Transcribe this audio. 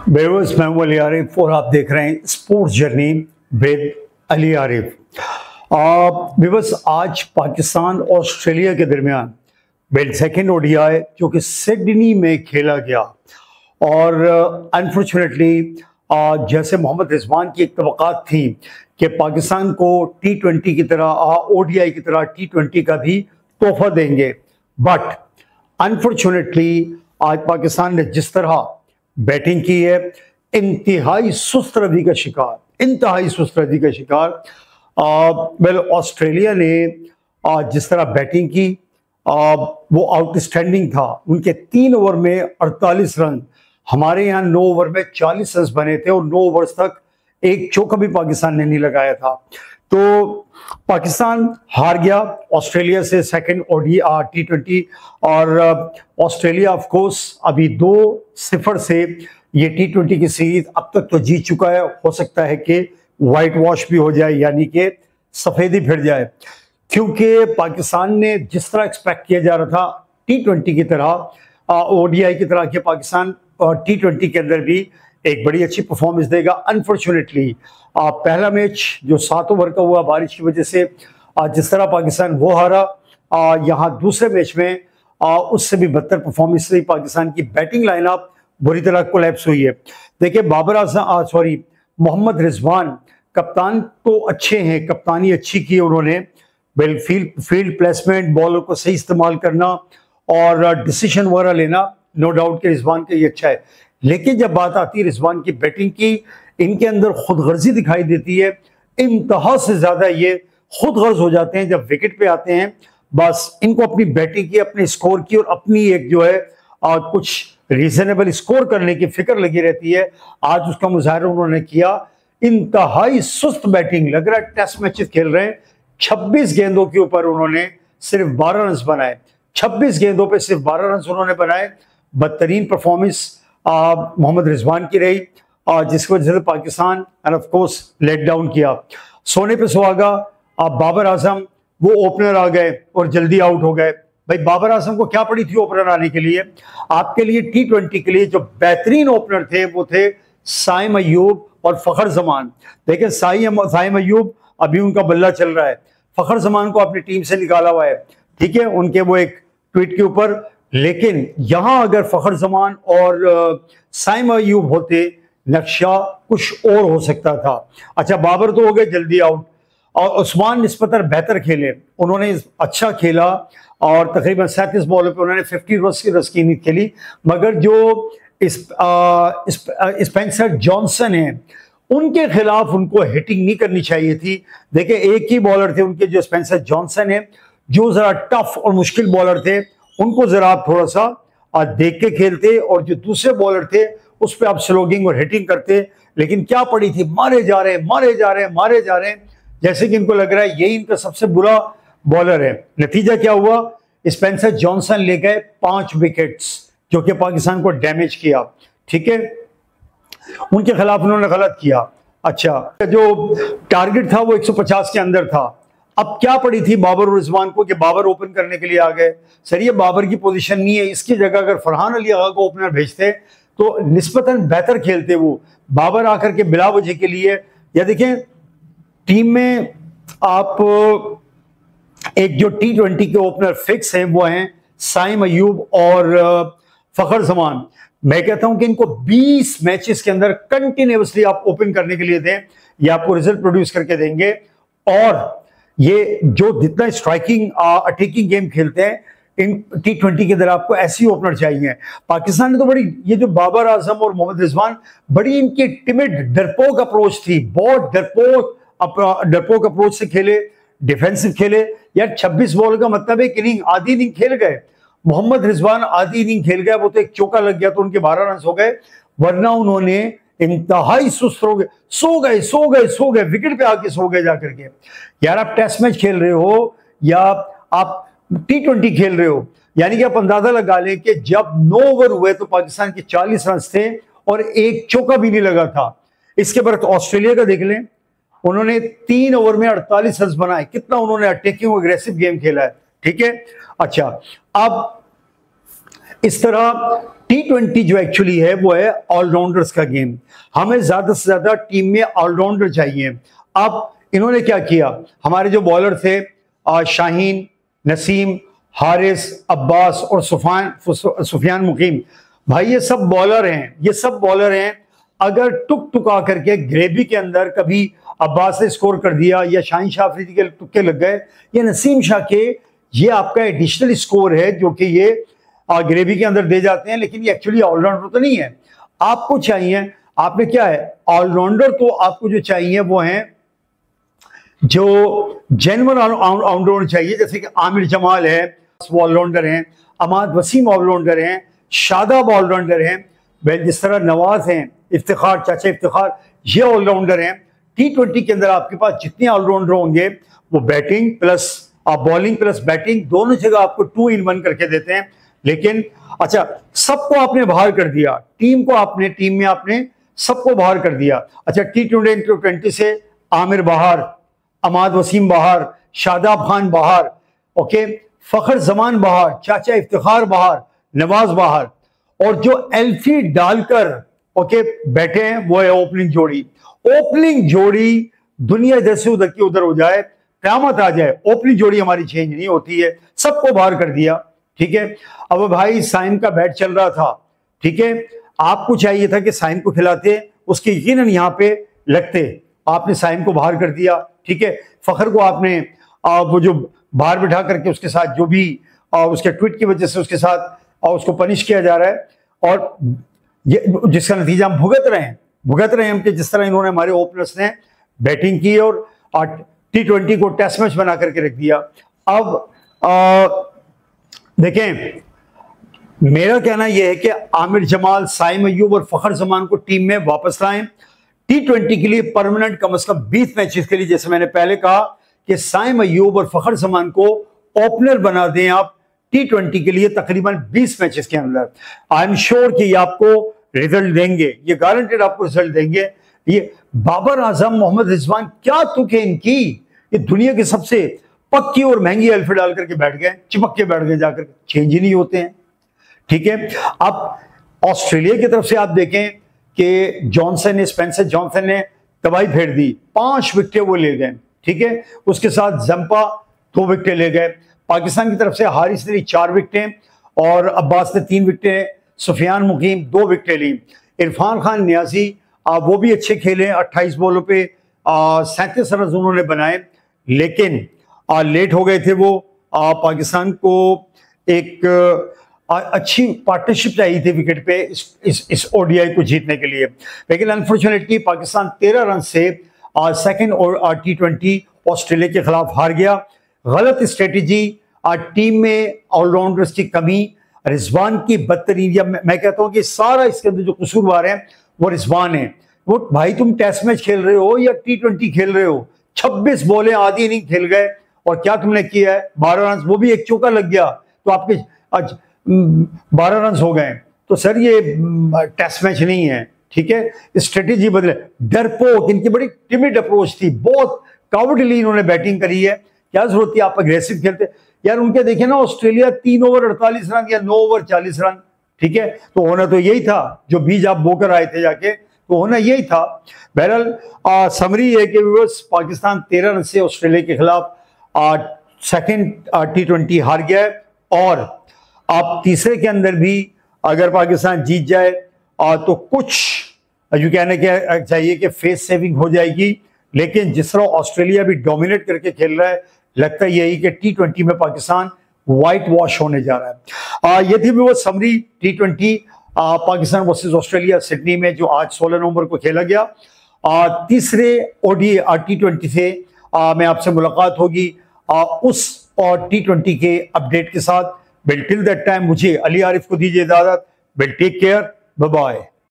बेवस मैं हूं अली आरिफ और आप देख रहे हैं sports journey with Ali Arif. बेवस आज पाकिस्तान ऑस्ट्रेलिया के दरमियान सेकेंड ओडीआई जो कि सिडनी में खेला गया और अनफॉर्चुनेटली जैसे मोहम्मद रिजवान की एक तवक्कात थी कि पाकिस्तान को T20 की तरह ओडीआई की तरह T20 का भी तोहफा देंगे, बट अनफॉर्चुनेटली आज पाकिस्तान ने जिस तरह बैटिंग की है इंतहाई सुस्त रवि का शिकार। ऑस्ट्रेलिया ने जिस तरह बैटिंग की वो आउटस्टैंडिंग था। उनके 3 ओवर में 48 रन, हमारे यहाँ 9 ओवर में 40 रन बने थे और 9 ओवर्स तक एक चौका भी पाकिस्तान ने नहीं लगाया था। तो पाकिस्तान हार गया ऑस्ट्रेलिया से सेकंड T20 और ऑस्ट्रेलिया ऑफ कोर्स अभी 2-0 से ये T20 की सीरीज अब तक तो जीत चुका है। हो सकता है कि वाइट वॉश भी हो जाए, यानी कि सफेदी फिर जाए, क्योंकि पाकिस्तान ने जिस तरह एक्सपेक्ट किया जा रहा था T20 की तरह ओडीआई की तरह कि पाकिस्तान T20 के अंदर भी एक बड़ी अच्छी परफॉर्मेंस देगा। अनफॉर्चुनेटली पहला मैच जो 7 ओवर का हुआ बारिश की वजह से जिस तरह पाकिस्तान वो हारा, यहाँ दूसरे मैच में उससे भी बदतर परफॉर्मेंस रही। पाकिस्तान की बैटिंग लाइनअप बुरी तरह कोलैप्स हुई है। देखिए मोहम्मद रिजवान कप्तान तो अच्छे हैं, कप्तानी अच्छी की उन्होंने, फील्ड प्लेसमेंट, बॉलर को सही इस्तेमाल करना और डिसीजन वगैरह लेना, नो डाउट कि रिजवान का ये अच्छा है। लेकिन जब बात आती है रिजवान की बैटिंग की, इनके अंदर खुदगर्जी दिखाई देती है। इंतहा से ज्यादा ये खुदगर्ज हो जाते हैं जब विकेट पे आते हैं। बस इनको अपनी बैटिंग की, अपने स्कोर की और अपनी एक जो है कुछ रीजनेबल स्कोर करने की फिक्र लगी रहती है। आज उसका मुजाहरा उन्होंने किया। इंतहाई सुस्त बैटिंग, लग रहा है टेस्ट मैचेस खेल रहे हैं। 26 गेंदों के ऊपर उन्होंने सिर्फ 12 रन बनाए, 26 गेंदों पे सिर्फ 12 रन उन्होंने बनाए। बदतरीन परफॉर्मेंस मोहम्मद रिजवान की रही, जिसकी वजह से Pakistan and of course let down किया। सोने पे सुहागा बाबर आजम वो ओपनर आ गए और जल्दी आउट हो गए। भाई बाबर आजम को क्या पड़ी थी ओपनर आने के लिए? आपके लिए T20 के लिए जो बेहतरीन ओपनर थे वो थे साइम अयूब और फखर जमान। देखिए साइम अयूब अभी उनका बल्ला चल रहा है, फखर जमान को अपनी टीम से निकाला हुआ है, ठीक है, उनके वो एक ट्वीट के ऊपर। लेकिन यहां अगर फखर जमान और साइम अयूब होते, नक्शा कुछ और हो सकता था। अच्छा, बाबर तो हो गए जल्दी आउट और उस्मान निस्बतन बेहतर खेले, उन्होंने अच्छा खेला और तकरीबन 37 बॉलों पे उन्होंने 50 रन की इनिंग खेली। मगर जो स्पेंसर जॉनसन है उनके खिलाफ उनको हिटिंग नहीं करनी चाहिए थी। देखिए एक ही बॉलर थे उनके, जो स्पेंसर जॉनसन है, जो जरा टफ और मुश्किल बॉलर थे, उनको जरा आप थोड़ा सा देख के खेलते और जो दूसरे बॉलर थे उस पर आप स्लोगिंग और हिटिंग करते। लेकिन क्या पड़ी थी, मारे जा रहे हैं, जैसे कि इनको लग रहा है यही इनका सबसे बुरा बॉलर है। नतीजा क्या हुआ, स्पेंसर जॉनसन ले गए 5 विकेट्स, जो कि पाकिस्तान को डैमेज किया। ठीक है, उनके खिलाफ उन्होंने गलत किया। अच्छा, जो टारगेट था वो 150 के अंदर था। अब क्या पड़ी थी बाबर और रिजवान को कि बाबर ओपन करने के लिए आ गए। सर ये बाबर की पोजीशन नहीं है, इसकी जगह अगर फरहान अली आगा को ओपनर भेजते तो निस्बतन बेहतर खेलते वो। बाबर आकर के बिला वजह के लिए, या देखें टीम में आप एक जो T20 के ओपनर फिक्स हैं वो हैं साइम अयूब और फखर जमान। मैं कहता हूं कि इनको 20 मैचेस के अंदर कंटिन्यूअसली आप ओपन करने के लिए दें, ये आपको रिजल्ट प्रोड्यूस करके देंगे। और ये जो जितना स्ट्राइकिंग अटैकिंग गेम खेलते हैं, इन T20 के अंदर आपको ऐसी ओपनर चाहिए। पाकिस्तान ने तो बड़ी, ये जो बाबर आजम और मोहम्मद रिजवान, बड़ी इनकी टिमिड डरपोक अप्रोच थी, बहुत डरपोक अप्रोच से खेले, डिफेंसिव खेले। यार 26 बॉल का मतलब एक इनिंग, आधी इनिंग खेल गए। मोहम्मद रिजवान आधी इनिंग खेल गया, वो तो एक चौका लग गया तो उनके 12 रन हो गए, वरना उन्होंने इंतहाई सुस्त हो गए, सो गए विकेट पे आके सो गए जाकर के। यार आप टेस्ट मैच खेल रहे हो या आप T20 खेल रहे हो, यानी कि आप अंदाजा लगा लें कि जब 9 ओवर हुए तो पाकिस्तान के 40 रन थे और एक चौका भी नहीं लगा था। इसके बाद ऑस्ट्रेलिया का देख लें, उन्होंने 3 ओवर में 48 रन बनाए, कितना उन्होंने अटैकिंग एग्रेसिव गेम खेला है। ठीक है, अच्छा अब इस तरह T20 जो एक्चुअली है वो है ऑलराउंडर्स का गेम। हमें ज्यादा से ज्यादा टीम में ऑलराउंडर चाहिए। अब इन्होंने क्या किया, हमारे जो बॉलर थे शाहीन, नसीम, हारिस, अब्बास और सुफियान मुकीम, भाई ये सब बॉलर हैं, ये सब बॉलर हैं। अगर टुक टुका करके ग्रेवी के अंदर कभी अब्बास ने स्कोर कर दिया या शाहीन शाह अफरीदी के तुक्के लग गए या नसीम शाह के, ये आपका एडिशनल स्कोर है जो कि ये ग्रेवी के अंदर दे जाते हैं, लेकिन ये एक्चुअली ऑलराउंडर तो नहीं है। आपको चाहिए, आपने क्या है ऑलराउंडर, तो आपको जो चाहिए वो है जो जेन्युइन ऑलराउंडर चाहिए, जैसे कि आमिर जमाल है वो ऑलराउंडर हैं, अमाद वसीम ऑलराउंडर हैं, शादाब ऑलराउंडर हैं, जिस तरह नवाज हैं, इफ्तिखार, चाचा इफ्तिखार, ये ऑलराउंडर हैं। T20 के अंदर आपके पास जितने ऑलराउंडर होंगे वो batting plus bowling plus batting दोनों जगह आपको 2 in 1 करके देते हैं। लेकिन अच्छा, सबको आपने बाहर कर दिया, टीम में आपने सबको बाहर कर दिया। अच्छा, T20 से आमिर बाहर, अमाद वसीम बाहर, शादाब खान बाहर, ओके, फखर जमान बाहर, चाचा इफ्तिखार बाहर, नवाज बाहर, और जो एल्फी डालकर ओके बैठे हैं वो है ओपनिंग जोड़ी। ओपनिंग जोड़ी दुनिया इधर से उधर की उधर हो जाए, क़यामत आ जाए, ओपनिंग जोड़ी हमारी चेंज नहीं होती है। सबको बाहर कर दिया, ठीक है। अब भाई साइम का बैट चल रहा था, ठीक है, आपको चाहिए था कि साइम को खिलाते, उसके यकीनन यहाँ पे लगते, आपने साइम को बाहर कर दिया, ठीक है। फखर को आपने वो जो बाहर बिठा करके उसके साथ जो भी उसके ट्वीट की वजह से उसके साथ उसको पनिश किया जा रहा है, और ये जिसका नतीजा हम भुगत रहे हैं हम कि जिस तरह इन्होंने हमारे ओपनर्स ने बैटिंग की और T20 को टेस्ट मैच बना करके रख दिया। अब देखें, मेरा कहना यह है कि आमिर जमाल, साइम अय्यूब और फखर जमान को टीम में वापस लाएं। T20 के लिए परमानेंट कम से कम 20 मैचेस के लिए, जैसे मैंने पहले कहा कि साइम अय्यूब और फखर जमान को ओपनर बना दें आप T20 के लिए तकरीबन 20 मैचेस के अंदर। आई एम श्योर कि ये आपको रिजल्ट देंगे, ये गारंटेड आपको रिजल्ट देंगे। ये बाबर आजम, मोहम्मद रिजवान, क्या तुक है इनकी, ये दुनिया की सबसे पक्की और महंगी अल्फे डाल करके बैठ गए, चिपक के बैठ गए जाकर, चेंज ही नहीं होते हैं, ठीक है। अब ऑस्ट्रेलिया की तरफ से आप देखें कि स्पेंसर जॉनसन ने तबाही फेर दी, 5 विकेटें वो ले गए, ठीक है। उसके साथ जंपा 2 विकेटें ले गए। पाकिस्तान की तरफ से हारिस ने 4 विकेटें और अब्बास ने 3 विकेटें, सुफियान मुकीम 2 विकेटें ली। इरफान खान नियाजी वो भी अच्छे खेले, 28 बॉलों पे 37 रन उन्होंने बनाए, लेकिन लेट हो गए थे वो। पाकिस्तान को एक अच्छी पार्टनरशिप चाहिए थी विकेट पे इस ODI को जीतने के लिए, लेकिन अनफॉर्चुनेटली पाकिस्तान 13 रन से सेकंड और T20 ऑस्ट्रेलिया के खिलाफ हार गया। गलत स्ट्रेटेजी, टीम में ऑलराउंडर्स की कमी, रिजवान की बदतरीन, या मैं कहता हूं कि सारा इसके अंदर जो कसूरवार है वो रिजवान है। वो भाई तुम टेस्ट मैच खेल रहे हो या T20 खेल रहे हो, 26 बॉलें आधी इनिंग खेल गए और क्या तुमने किया है, 12 रन, वो भी एक चौका लग गया तो आपके आज 12 रन हो गए। तो सर ये टेस्ट मैच नहीं है, ठीक है। स्ट्रेटेजी बदले, डरपोक, इनकी बड़ी टिमिड अप्रोच थी, बहुत कावर्डली इन्होंने बैटिंग करी है। क्या जरूरत थी आप अग्रेसिव खेलते यार। उनके देखे ना, ऑस्ट्रेलिया 3 ओवर 48 रन या 9 ओवर 40 रन, ठीक है। तो होना तो यही था, जो बीज आप बोकर आए थे जाके, तो होना यही था। बहरहाल समरी है कि पाकिस्तान 13 रन से ऑस्ट्रेलिया के खिलाफ सेकंड T20 हार गया है, और आप तीसरे के अंदर भी अगर पाकिस्तान जीत जाए तो कुछ जो कहने के चाहिए कि फेस सेविंग हो जाएगी। लेकिन जिस तरह ऑस्ट्रेलिया भी डोमिनेट करके खेल रहा है, लगता है यही कि T20 में पाकिस्तान वाइट वॉश होने जा रहा है। ये थी वो summary T20 Pakistan versus Australia Sydney में, जो आज 16 नवंबर को खेला गया। तीसरे ODI T20 से मैं आपसे मुलाकात होगी उस और T20 के अपडेट के साथ। टिल दैट टाइम मुझे अली आरिफ को दीजिए इजाजत। Take care, bye bye.